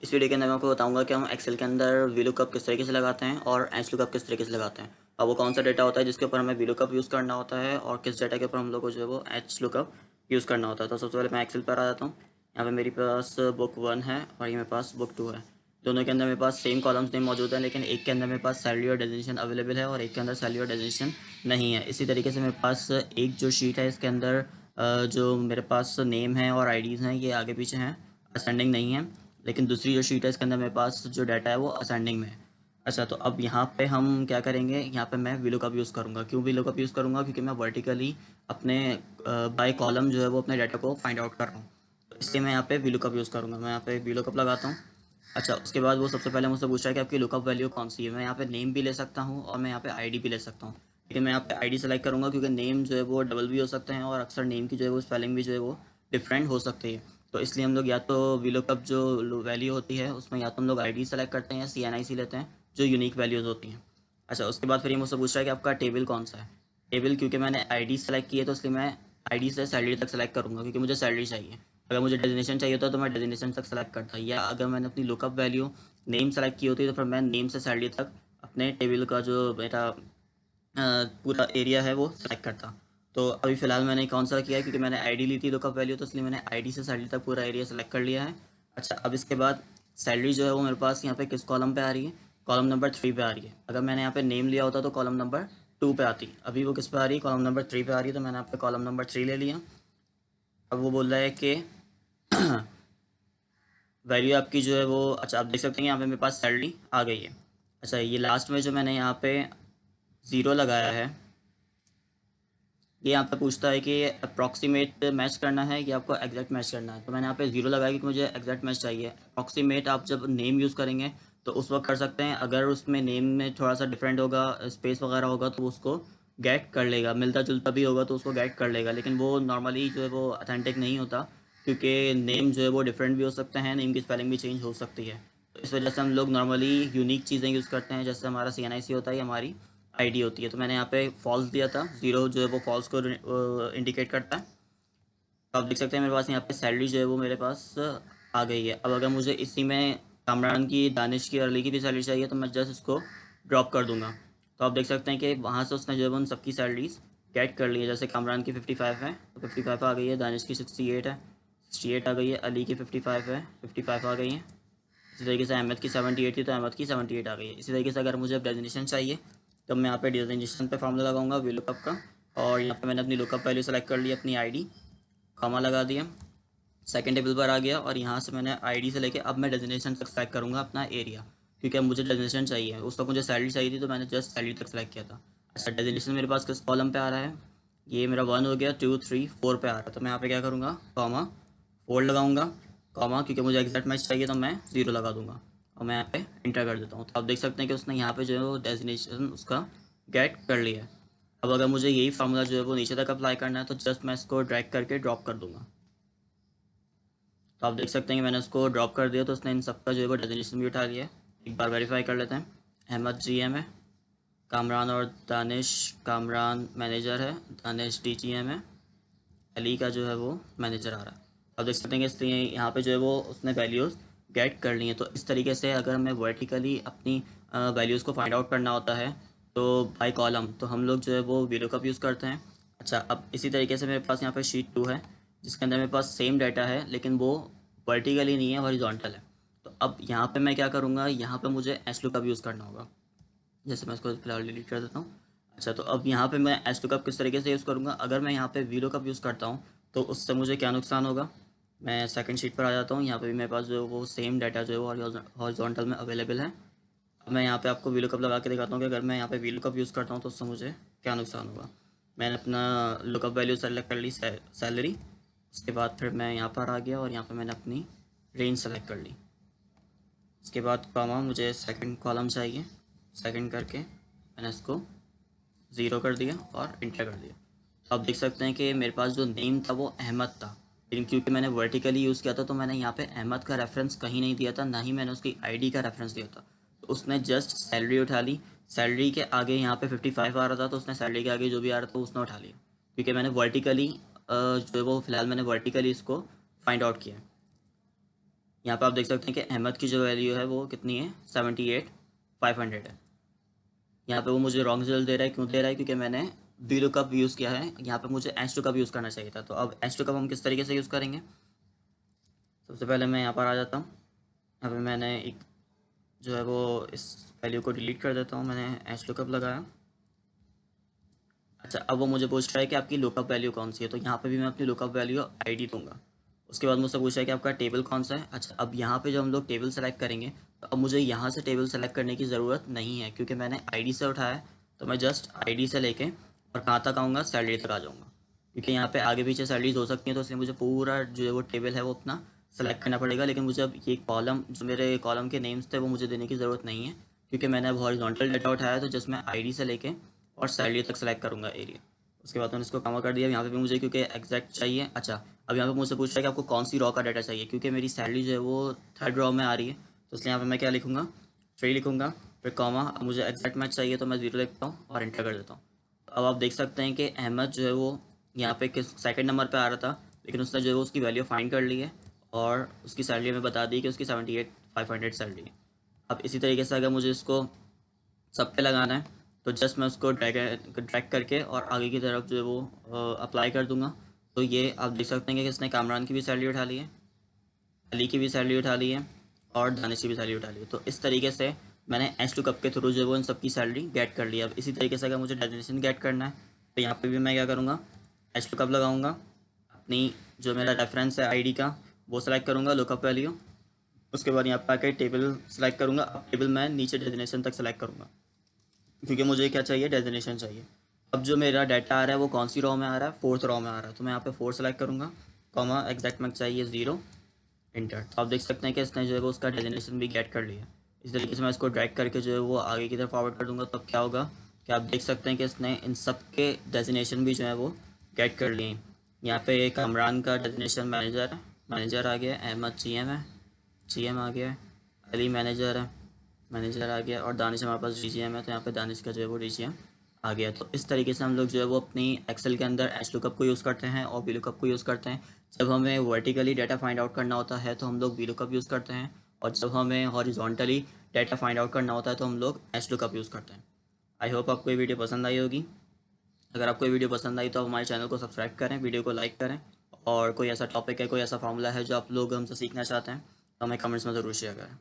इस वीडियो के अंदर मैं आपको बताऊंगा कि हम एक्सेल के अंदर वीलुकअप किस तरीके से लगाते हैं और एच लुकअप किस तरीके से लगाते हैं। अब वो कौन सा डेटा होता है जिसके ऊपर हमें वीलुकअप यूज़ करना होता है और किस डेटा के ऊपर हम लोग को जो है वो एच लुकअप यूज़ करना होता है। तो सबसे पहले मैं एक्सेल पर आ जाता हूँ। यहाँ पे मेरे पास बुक 1 है और ये मेरे पास बुक 2 है। दोनों के अंदर मेरे पास सेम कॉलम्स नेम मौजूद है, लेकिन एक के अंदर मेरे पास सैलरी और डेजिग्नेशन अवेलेबल है और एक के अंदर सैलरी और डेजिग्नेशन नहीं है। इसी तरीके से मेरे पास एक जो शीट है इसके अंदर जो मेरे पास नेम है और आईडीज़ हैं ये आगे पीछे हैं, असेंडिंग नहीं है। लेकिन दूसरी जो शीट है इसके अंदर मेरे पास जो डाटा है वो असेंडिंग में है। अच्छा, तो अब यहाँ पे हम क्या करेंगे, यहाँ पे मैं वीलुकअप यूज़ करूँगा। क्यों वीलुकअप यूज़ करूँगा? क्योंकि मैं वर्टिकली अपने बाय कॉलम जो है वो अपने डाटा को फाइंड आउट कर रहा हूँ, तो इसलिए मैं यहाँ पे वीलुकअप यूज़ करूँगा। मैं यहाँ पे वीलुकअप लगाता हूँ। अच्छा, उसके बाद वो सबसे पहले मुझसे पूछ रहा है कि आपकी लुकअप वैल्यू कौन सी है। मैं यहाँ पे नेम भी ले सकता हूँ और मैं यहाँ पे आईडी भी ले सकता हूँ, लेकिन मैं यहाँ पे आईडी सेलेक्ट करूँगा क्योंकि नेम जो है वो डबल भी हो सकते हैं और अक्सर नेम की जो है वो स्पेलिंग भी जो है वो डिफरेंट हो सकती है। तो इसलिए हम लोग या तो वीलुकअप जो वैल्यू होती है उसमें या तो हम लोग आईडी सेलेक्ट करते हैं या CNIC लेते हैं जो यूनिक वैल्यूज़ होती हैं। अच्छा, उसके बाद फिर ये मुझसे पूछ रहा है कि आपका टेबल कौन सा है। टेबल क्योंकि मैंने आईडी सेलेक्ट की है तो इसलिए मैं आईडी से सैलरी तक सेलेक्ट करूँगा क्योंकि मुझे सैलरी चाहिए। अगर मुझे डेजिग्नेशन चाहिए होता तो मैं डेजिग्नेशन तक सेलेक्ट करता, या अगर मैंने अपनी लुकअप वैल्यू नेम सेलेक्ट की होती तो फिर मैं नेम से सैलरी तक अपने टेबल का जो मेरा पूरा एरिया है वो सेलेक्ट करता। तो अभी फ़िलहाल मैंने कौन सा किया है क्योंकि मैंने आईडी ली थी लुकअप वैल्यू, तो इसलिए मैंने आईडी से सैलरी तक पूरा एरिया सेलेक्ट कर लिया है। अच्छा, अब इसके बाद सैलरी जो है वो मेरे पास यहाँ पे किस कॉलम पे आ रही है? कॉलम नंबर 3 पे आ रही है। अगर मैंने यहाँ पे नेम लिया होता तो कॉलम नंबर 2 पे आती। अभी वो किस पे आ रही है? कॉलम नंबर 3 पे आ रही है, तो मैंने यहाँ पे कॉलम नंबर 3 ले लिया। अब वो बोल रहा है कि वैल्यू आपकी जो है वो, अच्छा आप देख सकते हैं यहाँ पे मेरे पास सैलरी आ गई है। अच्छा, ये लास्ट में जो मैंने यहाँ पे ज़ीरो लगाया है, ये यहाँ पे पूछता है कि अप्रॉक्सीमेट मैच करना है कि आपको एग्जैक्ट मैच करना है। तो मैंने यहाँ पे ज़ीरो लगाया क्योंकि मुझे एग्जैक्ट मैच चाहिए। अप्रॉक्सीमेट आप जब नेम यूज़ करेंगे तो उस वक्त कर सकते हैं, अगर उसमें नेम में थोड़ा सा डिफरेंट होगा, स्पेस वगैरह होगा तो उसको गेट कर लेगा, मिलता जुलता भी होगा तो उसको गेट कर लेगा, लेकिन वो नॉर्मली जो है वो अथेंटिक नहीं होता क्योंकि नेम जो है वो डिफरेंट भी हो सकते हैं, नेम की स्पेलिंग भी चेंज हो सकती है। तो इस वजह से हम लोग नॉर्मली यूनिक चीज़ें यूज़ करते हैं, जैसे हमारा CNIC होता है या हमारी आईडी होती है। तो मैंने यहाँ पे फॉल्स दिया था, ज़ीरो जो है वो फॉल्स को इंडिकेट करता है। तो आप देख सकते हैं मेरे पास यहाँ पे सैलरी जो है वो मेरे पास आ गई है। अब अगर मुझे इसी में कामरान की, दानिश की और अली की भी सैलरी चाहिए तो मैं जस्ट इसको ड्रॉप कर दूंगा। तो आप देख सकते हैं कि वहाँ से उसने जो है वो उन सबकी सैलरीज गेट कर ली है। जैसे कामरान की 55 है तो 55 आ गई है, दानिश की 68 है, 68 आ गई है, अली की 55 है, 55 आ गई है। इसी तरीके से अहमद की 78 थी तो अहमद की 78 आ गई है। इसी तरीके से अगर मुझे डेजिग्नेशन चाहिए तो मैं यहाँ पे डेजिग्नेशन पे फॉर्मूला लगाऊंगा वीलुकअप का, और यहाँ पे मैंने अपनी लुकअप वैल्यू सेलेक्ट कर ली, अपनी आईडी, कॉमा लगा दिया, सेकंड टेबल पर आ गया और यहाँ से मैंने आईडी से लेके अब मैं डेजिग्नेशन तक सेलेक्ट करूँगा अपना एरिया, क्योंकि अब मुझे डेजिग्नेशन चाहिए। उस वक्त मुझे सैलरी चाहिए थी तो मैंने जस्ट सैलरी तक सेलेक्ट किया था। अच्छा, डेजिग्नेशन मेरे पास किस कॉलम पे आ रहा है? ये मेरा 1 हो गया, 2, 3, 4 पे आ रहा है, तो मैं यहाँ पे क्या करूँगा, कॉमा 4 लगाऊंगा, कॉमा क्योंकि मुझे एग्जैक्ट मैच चाहिए तो मैं 0 लगा दूंगा और मैं यहाँ पे इंटर कर देता हूँ। तो आप देख सकते हैं कि उसने यहाँ पे जो है वो डेजिग्नेशन उसका गेट कर लिया है। अब अगर मुझे यही फार्मूला जो है वो नीचे तक अप्लाई करना है तो जस्ट मैं इसको ड्रैग करके ड्रॉप कर दूंगा। तो आप देख सकते हैं कि मैंने उसको ड्रॉप कर दिया तो उसने इन सबका जो है वो डेजिग्नेशन भी उठा लिया है। एक बार वेरीफाई कर लेते हैं। अहमद GM है, कामरान और दानिश, कामरान मैनेजर है, दानिश DGM है, अली का जो है वो मैनेजर आ रहा है। अब देख सकते हैं कि इसलिए यहाँ पे जो है वो उसने वैल्यूज़ गेट कर ली हैं। तो इस तरीके से अगर हमें वर्टिकली अपनी वैल्यूज़ को फाइंड आउट करना होता है तो बाय कॉलम तो हम लोग जो है वो वीलुकअप यूज़ करते हैं। अच्छा, अब इसी तरीके से मेरे पास यहाँ पे शीट 2 है जिसके अंदर मेरे पास सेम डाटा है लेकिन वो वर्टिकली नहीं है, हॉरिजॉन्टल है। तो अब यहाँ पे मैं क्या करूँगा, यहाँ पे मुझे एच लुकअप यूज़ करना होगा। जैसे मैं इसको फिलहाल डिलीट कर देता हूँ। अच्छा, तो अब यहाँ पे मैं एच लुकअप किस तरीके से यूज़ करूँगा? अगर मैं यहाँ पे वी लुकअप यूज़ करता हूँ तो उससे मुझे क्या नुकसान होगा? मैं सेकंड शीट पर आ जाता हूँ। यहाँ पे भी मेरे पास जो है वो सेम डाटा जो है वो हॉरिजॉन्टल में अवेलेबल है। अब मैं यहाँ पे आपको वी लुकअप लगा के दिखाता हूँ कि अगर मैं यहाँ पे वी लुकअप यूज़ करता हूँ तो उससे मुझे क्या नुकसान होगा। मैंने अपना लुकअप वैल्यू सेलेक्ट कर ली, सैलरी। उसके बाद फिर मैं यहाँ पर आ गया और यहाँ पर मैंने अपनी रेंज सेलेक्ट कर ली। उसके बाद कॉमा मुझे सेकंड कॉलम चाहिए, सेकंड करके मैंने इसको 0 कर दिया और इंटर कर दिया। तो आप देख सकते हैं कि मेरे पास जो नेम था वो अहमद था, लेकिन क्योंकि मैंने वर्टिकली यूज़ किया था तो मैंने यहाँ पे अहमद का रेफरेंस कहीं नहीं दिया था, ना ही मैंने उसकी आईडी का रेफरेंस दिया था। तो उसने जस्ट सैलरी उठा ली, सैलरी के आगे यहाँ पे 55 आ रहा था तो उसने सैलरी के आगे जो भी आ रहा था उसने उठा लिया, क्योंकि मैंने वर्टिकली जो है वो फ़िलहाल मैंने वर्टिकली इसको फाइंड आउट किया है। यहाँ पे आप देख सकते हैं कि अहमद की जो वैल्यू है वो कितनी है, 78,500 है। यहाँ पे वो मुझे रॉन्ग रिजल्ट दे रहा है, क्यों दे रहा है, क्योंकि मैंने VLOOKUP यूज़ किया है। यहाँ पे मुझे HLOOKUP यूज़ करना चाहिए था। तो अब HLOOKUP हम किस तरीके से यूज़ करेंगे, सबसे पहले मैं यहाँ पर आ जाता हूँ। यहाँ पे मैंने एक जो है वो इस वैल्यू को डिलीट कर देता हूँ, मैंने HLOOKUP लगाया। अच्छा, अब वो मुझे पूछ रहा है कि आपकी लुकअप वैल्यू कौन सी है, तो यहाँ पे भी मैं अपनी लुकअप वैल्यू ID दूंगा। उसके बाद मुझसे पूछा है कि आपका टेबल कौन सा है। अच्छा, अब यहाँ पे जब हम लोग टेबल सेलेक्ट करेंगे तो अब मुझे यहाँ से टेबल सेलेक्ट करने की ज़रूरत नहीं है, क्योंकि मैंने ID से उठाया है। तो मैं जस्ट ID से लेके और कहाँ तक आऊँगा, सैलरी तक आ जाऊँगा, क्योंकि यहाँ पे आगे पीछे सैलरीज हो सकती हैं। तो इसलिए मुझे पूरा जो है वो टेबल है वो अपना सेलेक्ट करना पड़ेगा। लेकिन मुझे अब ये कॉलम, जो मेरे कॉलम के नेम्स थे, वो मुझे देने की ज़रूरत नहीं है, क्योंकि मैंने अब हॉरिजॉन्टल डाटा उठाया है। तो जिसमें ID से लेके और सैलरी तक सेलेक्ट करूँगा एरिया। उसके बाद मैंने इसको कवर कर दिया। यहाँ पे भी मुझे क्योंकि एग्जैक्ट चाहिए। अच्छा, अब यहाँ पे मुझसे पूछ रहा है कि आपको कौन सी रॉ का डाटा चाहिए, क्योंकि मेरी सैलरी जो है वो 3rd रॉ में आ रही है। तो इसलिए यहाँ पे मैं क्या लिखूँगा, 3 लिखूँगा, फिर कॉमा। अब मुझे एग्जैक्ट मैच चाहिए तो मैं 0 लिखता हूँ और एंटर कर देता हूँ। अब आप देख सकते हैं कि अहमद जो है वो यहाँ पे किस सेकंड नंबर पे आ रहा था, लेकिन उसने जो है उसकी वैल्यू फाइंड कर ली है और उसकी सैलरी हमें बता दी कि उसकी 78,500 सैलरी है। अब इसी तरीके से अगर मुझे इसको सब पे लगाना है तो जस्ट मैं उसको ड्रैग करके और आगे की तरफ जो है वो अप्लाई कर दूंगा। तो ये आप देख सकते हैं कि इसने कामरान की भी सैलरी उठा ली है, अली की भी सैलरी उठा ली है और दानिश की भी सैलरी उठा ली है। तो इस तरीके से मैंने HLOOKUP के थ्रू जो है वो इन सबकी सैलरी गेट कर ली है। अब इसी तरीके से अगर मुझे डेजिग्नेशन गेट करना है तो यहाँ पे भी मैं क्या करूँगा, HLOOKUP लगाऊंगा, अपनी जो मेरा रेफरेंस है ID का वो सेलेक्ट करूँगा, लुकअप वैल्यू। उसके बाद यहाँ पे आकर टेबल सेलेक्ट करूँगा। अब टेबल मैं नीचे डेजिग्नेशन तक सेलेक्ट करूँगा, क्योंकि मुझे क्या चाहिए, डेजिग्नेशन चाहिए। अब जो मेरा डाटा आ रहा है वो कौन सी रॉ में आ रहा है, 4th रॉ में आ रहा है। तो मैं यहाँ पे 4 सेलेक्ट करूँगा, कॉमा, एग्जैक्ट मैच चाहिए 0, इंटर। तो आप देख सकते हैं कि इसने जो है वो उसका डेजिग्नेशन भी गेट कर लिया। इस तरीके से मैं इसको ड्रैग करके जो है वो आगे की तरफ फॉरवर्ड कर दूँगा। तब क्या होगा कि आप देख सकते हैं कि इसने इन सब के डेजिग्नेशन भी जो है वो गेट कर लिए। यहाँ पे कामरान का डेजिग्नेशन मैनेजर है, मैनेजर आ गया। अहमद GM है, GM आ गया। अली मैनेजर है, मैनेजर आ गया। और दानिश हमारे पास DGM है, तो यहाँ पे दानिश का जो है वो DGM आ गया। तो इस तरीके से हम लोग जो है वो अपनी एक्सेल के अंदर HLOOKUP को यूज़ करते हैं और VLOOKUP को यूज़ करते हैं। जब हमें वर्टिकली डाटा फाइंड आउट करना होता है तो हम लोग VLOOKUP यूज़ करते हैं, और जब हमें हॉरिजॉन्टली डाटा फाइंड आउट करना होता है तो हम लोग HLOOKUP यूज़ करते हैं। आई होप आपको ये वीडियो पसंद आई होगी। अगर आपको ये वीडियो पसंद आई तो आप हमारे चैनल को सब्सक्राइब करें, वीडियो को लाइक करें, और कोई ऐसा टॉपिक है, कोई ऐसा फॉर्मूला है जो आप लोग हमसे सीखना चाहते हैं तो हमें कमेंट्स में ज़रूर शेयर करें।